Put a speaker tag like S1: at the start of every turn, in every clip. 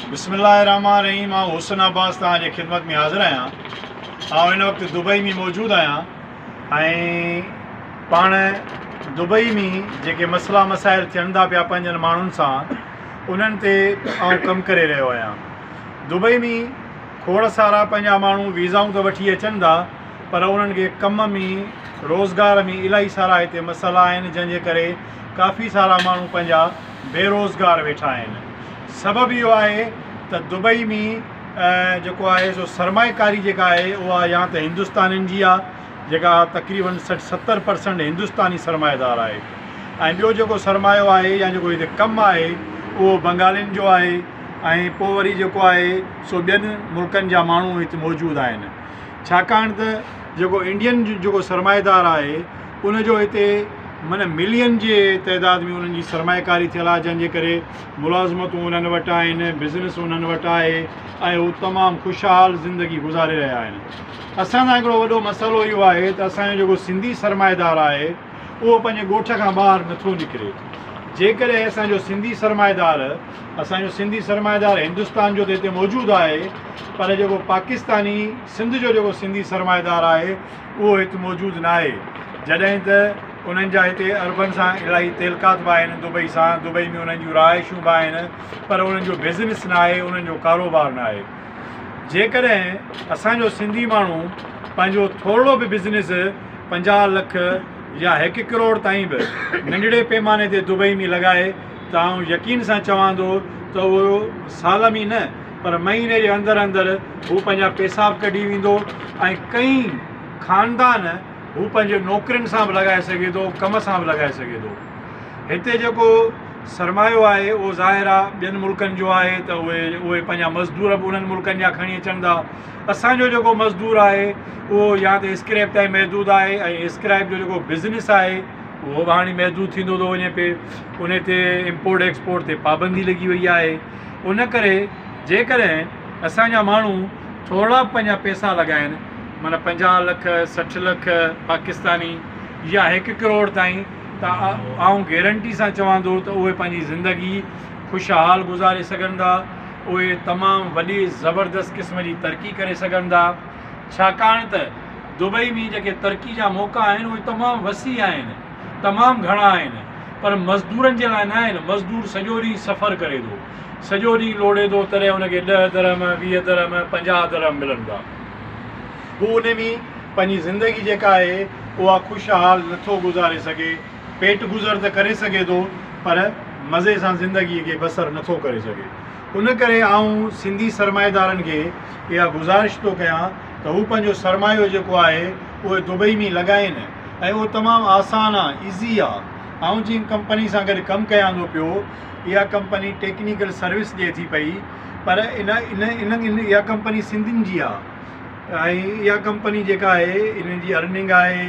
S1: बिस्मिल्लाहिर्रहमानिर्रहीम। मां हुसन अब्बास तव्हांजे ख़िदमत में हाज़िर आहियां। हिन वक़्तु दुबई में मौजूदु आहियां ऐं पाण दुबई में जेके मसइला मसाइल थियनि था पिया पंहिंजनि माण्हुनि सां, उन्हनि ते कमु करे रहियो आहियां। दुबई में खोड़ सारा पंहिंजा माण्हू वीज़ाऊं त वठी अचनि था, पर उन्हनि खे कम में रोज़गार में इलाही सारा हिते मसइला आहिनि, जंहिंजे करे काफ़ी सारा माण्हू पंहिंजा बेरोज़गार वेठा आहिनि। सबबु इहो आहे त दुबई में जेको आहे सो सरमाएकारी जेका आहे उहा या त हिंदुस्तानियुनि जी आहे, जेका तक़रीबन 60-70% हिंदुस्तानी सरमाएदार आहे, ऐं ॿियो जेको सरमायो आहे या जेको हिते कमु आहे उहो बंगालियुनि जो आहे, ऐं पोइ वरी जेको आहे सो ॿियनि मुल्कनि जा माण्हू हिते मौजूदु आहिनि। छाकाणि त जेको इंडियन जेको सरमाएदार आहे उनजो हिते माना मिलियन जे तइदाद में उन्हनि जी सरमाएकारी थियल आहे, जंहिंजे करे मुलाज़िमतूं उन्हनि वटि आहिनि, बिज़नेस उन्हनि वटि आहे ऐं हू तमामु ख़ुशहाल ज़िंदगी गुज़ारे रहिया आहिनि। असांजा हिकिड़ो वॾो मसइलो इहो आहे त असांजो जेको सिंधी सरमाएदार आहे उहो पंहिंजे ॻोठ खां ॿाहिरि नथो निकिरे। जेकॾहिं असांजो सिंधी सरमाएदार हिंदुस्तान जो त हिते मौजूदु आहे, पर जेको पाकिस्तानी सिंध जो जेको सिंधी सरमाएदार आहे उहो हिते मौजूदु न आहे। जॾहिं त उन्हनि जा हिते अरबनि सां इलाही तेलकात बि आहिनि, दुबई सां, दुबई में उन्हनि जूं रहाइशूं बि आहिनि, पर उन्हनि जो बिज़नेस न आहे, उन्हनि जो कारोबार न आहे। जेकॾहिं असांजो सिंधी माण्हू पंहिंजो थोरो बि बिज़नेस 50 लख या 1 करोड़ ताईं बि नंढड़े पैमाने ते दुबई में लॻाए त आउं यकीन सां चवां थो त उहो साल में न पर महीने जे अंदरि अंदरि हू पंहिंजा पैसा बि कढी वेंदो, ऐं कई ख़ानदान हू पंहिंजे नौकरियुनि सां बि लॻाए सघे थो, कम सां बि लॻाए सघे थो। हिते जेको सरमायो आहे उहो ज़ाहिर आहे ॿियनि मुल्कनि जो आहे, त उहे पंहिंजा मज़दूर बि उन्हनि मुल्कनि जा खणी अचनि था। असांजो जेको मज़दूर आहे उहो या त स्क्रैप ताईं महदूदु आहे, ऐं स्क्रैप जो जेको बिज़नेस आहे उहो बि हाणे महदूदु थींदो थो वञे पियो। उन ते इम्पोर्ट एक्सपोर्ट ते पाबंदी लॻी वई आहे। उन करे जेकॾहिं असांजा माण्हू थोरा पंहिंजा पैसा लॻाइनि, माना 50 लख 60 लख पाकिस्तानी या 1 करोड़ ताईं, त आउं गारंटी सां चवां थो त उहे पंहिंजी ज़िंदगी ख़ुशहाल गुज़ारे सघनि था, उहे तमामु वॾी ज़बरदस्त क़िस्म जी तरक़ी करे सघनि था। छाकाणि त दुबई में जेके तरक़ी जा मौक़ा आहिनि उहे तमामु वसी आहिनि, तमामु घणा आहिनि, पर मज़दूरनि जे लाइ न आहिनि। मज़दूर सॼो ॾींहुं सफ़र करे थो, सॼो ॾींहुं लोड़े थो, तॾहिं हुनखे 10 दरहम 20 दरहम 50 दरहम मिलनि था। हू उन में पंहिंजी ज़िंदगी जेका आहे उहा ख़ुशहाल नथो गुज़ारे सघे। पेट गुज़र त करे सघे थो, पर मज़े सां ज़िंदगीअ खे बसर नथो करे सघे। उन करे आउं सिंधी सरमाएदारनि खे इहा गुज़ारिश थो कयां त हू पंहिंजो सरमायो जेको आहे उहे दुबई में लॻाइनि, ऐं उहो तमामु आसान आहे, ईज़ी आहे। आउं जीअं कंपनी सां गॾु कमु कयां थो पियो, इहा कंपनी टेक्निकल सर्विस ॾिए थी पई, पर इहा कंपनी सिंधियुनि जी आहे, ऐं इहा कंपनी जेका आहे इन जी अर्निंग आहे,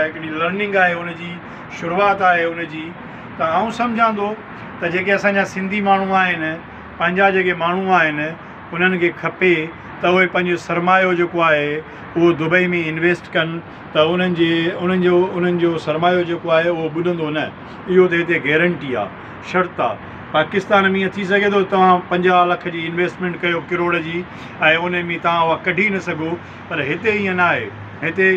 S1: हिकिड़ी लर्निंग आहे, उनजी शुरूआति आहे उनजी। त आउं सम्झां थो त जेके असांजा सिंधी माण्हू आहिनि, पंहिंजा जेके माण्हू आहिनि, उन्हनि खे खपे त उहे पंहिंजो सरमायो जेको आहे उहो दुबई में इन्वेस्ट कनि, त उन्हनि जो सरमायो जेको आहे उहो ॿुॾंदो न। इहो त हिते गारंटी आहे, शर्त आहे। पाकिस्तान में ईअं थी सघे थो तव्हां 50 लख जी इन्वेस्टमेंट कयो करोड़ जी, ऐं उन में तव्हां उहा कढी न सघो, पर हिते ईअं न आहे। हिते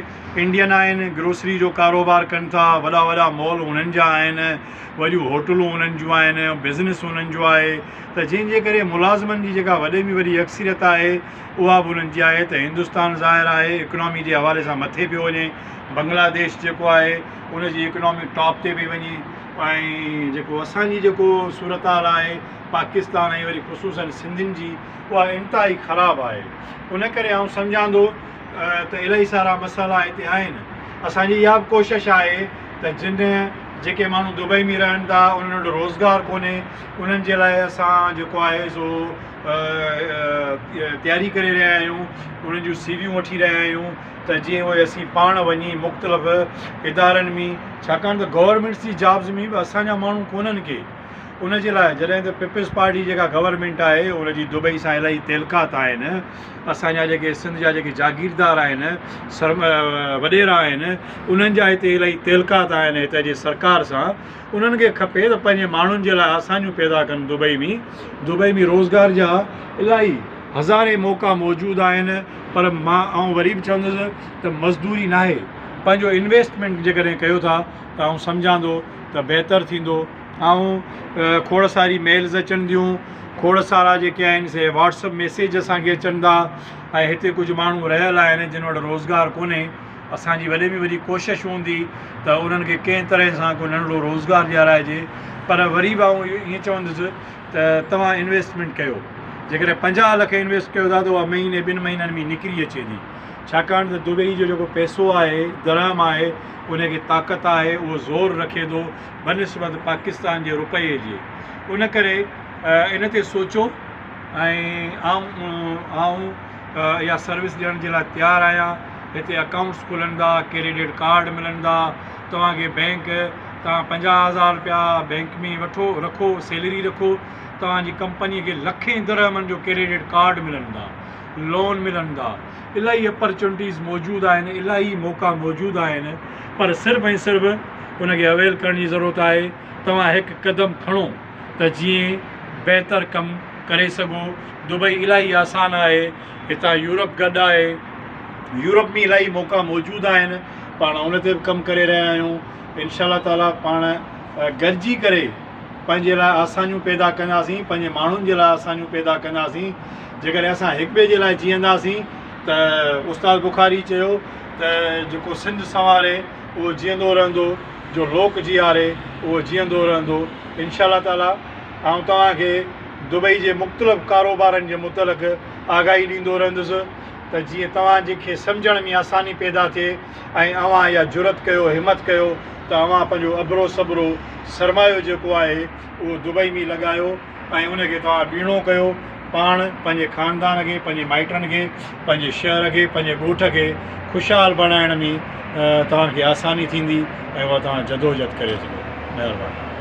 S1: इंडियन आहिनि, ग्रोसरी जो कारोबार कनि था, वॾा वॾा मॉल उन्हनि जा आहिनि, वॾियूं होटलूं उन्हनि जूं आहिनि, बिज़नेस उन्हनि जो आहे, त जंहिंजे करे मुलाज़िमनि जी जेका वॾे में वॾी अक्सरियत आहे उहा बि उन्हनि जी आहे। त हिंदुस्तान ज़ाहिर आहे इकनॉमी जे हवाले सां मथे पियो वञे, बांग्लादेश जेको आहे उनजी इकनॉमी टॉप ते पई वञे, ऐं जेको असांजी जेको सूरत हाल आहे पाकिस्तान ऐं वरी ख़ुशूसन सिंधियुनि जी, उहा इंतिहाई ख़राबु आहे। उन करे आउं सम्झां थो त इलाही सारा मसइला हिते आहिनि। असांजी इहा बि कोशिशि आहे त जेके माण्हू दुबई में रहनि था उन्हनि वटि रोज़गार कोन्हे, उन्हनि जे लाइ असां जेको आहे सो तयारी करे रहिया आहियूं, उन्हनि जूं सीवियूं वठी रहिया आहियूं, त जीअं उहे असीं पाण वञी मुख़्तलिफ़ इदारनि में, छाकाणि त गवर्नमेंट्स जी जॉब्स में बि असांजा माण्हू कोन्हनि के। उनजे लाइ जॾहिं त पीपल्स पार्टी जेका गवर्नमेंट आहे उनजी दुबई सां इलाही तेलकात आहिनि। असांजा जेके सिंध जा जेके जागीरदार आहिनि, वॾेरा आहिनि, उन्हनि जा हिते इलाही तेलकात आहिनि हिते जी सरकार सां। उन्हनि खे खपे त पंहिंजे माण्हुनि जे लाइ आसानियूं पैदा कनि दुबई में रोज़गार जा इलाही हज़ारे मौक़ा मौजूदु आहिनि, पर मां वरी बि चवंदुसि त मज़दूरी न आहे। पंहिंजो इन्वेस्टमेंट जेकॾहिं कयो था त आउं सम्झां थो त बहितरु थींदो। ऐं खोड़ सारी मेल्स अचनि थियूं, खोड़ सारा जेके आहिनि से व्हाट्सअप मैसेज असांखे अचनि था। ऐं हिते कुझु माण्हू रहियल आहिनि जिन वटि रोज़गारु कोन्हे। असांजी वॾे में वॾी कोशिशि हूंदी त उन्हनि खे कंहिं तरह सां को नंढिड़ो रोज़गारु ॾियाराइजे। पर वरी बि आउं ईअं चवंदुसि त तव्हां इन्वेस्टमेंट कयो। जेकॾहिं 50 लख इन्वेस्ट कयो था त उहा महीने 2 महीननि में निकिरी अचे थी। छाकाणि त दुबई जो जेको पैसो आहे, दरहम आहे, उनखे ताक़त आहे, उहो ज़ोर रखे थो बनिस्बत पाकिस्तान जे रुपये जे। उन करे इन ते सोचो। ऐं आउं इहा सर्विस ॾियण जे लाइ तयारु आहियां। हिते अकाउंट्स खुलंदा, क्रेडिट कार्ड मिलंदा तव्हांखे। बैंक तव्हां 50,000 रुपया बैंक में वठो, रखो, सैलरी रखो, तव्हांजी कंपनीअ खे लखें दरहमनि जो क्रेडिट कार्ड मिलंदा, लोन मिलंदा। इलाही अपॉर्चुनिटीज़ मौजूदु आहिनि, इलाही मौक़ा मौजूदु आहिनि, पर सिर्फ़ु ऐं सिर्फ़ु उनखे अवेल करण जी ज़रूरत आहे। तव्हां हिकु क़दम खणो त जीअं बहितरु कमु करे सघो। दुबई इलाही आसानु आहे, हितां यूरोप गॾु आहे। यूरोप में इलाही मौक़ा मौजूदु आहिनि, पाण उन ते बि कमु करे रहिया आहियूं। इंशाअल्लाह ताला पाण गॾिजी करे पंहिंजे लाइ आसानियूं पैदा कंदासीं, पंहिंजे माण्हुनि जे लाइ आसानियूं पैदा कंदासीं। जेकॾहिं असां हिक ॿिए जे लाइ जीअंदासीं त उस्ताद बुखारी चयो त जेको सिंध संवारे उहो जीअंदो रहंदो, जो लोक जीआरे उहो जीअंदो रहंदो। इंशाअल्लाह ताला आउं तव्हांखे दुबई जे मुख़्तलिफ़ कारोबारनि जे मुतलिक़ आगाही ॾींदो रहंदुसि त जीअं तव्हांखे सम्झण में आसानी पैदा थिए ऐं अव्हां इहा जुरत कयो, हिमत कयो त अव्हां पंहिंजो अबरो सबरो सरमायो जेको आहे उहो दुबई में लॻायो ऐं उनखे तव्हां ॿीणो कयो। पाण पंहिंजे ख़ानदान खे, पंहिंजे माइटनि खे, पंहिंजे शहर खे, पंहिंजे ॻोठ खे ख़ुशहाल बणाइण में तव्हांखे आसानी थींदी ऐं उहा तव्हां जदोजहद करे सघो। महिरबानी।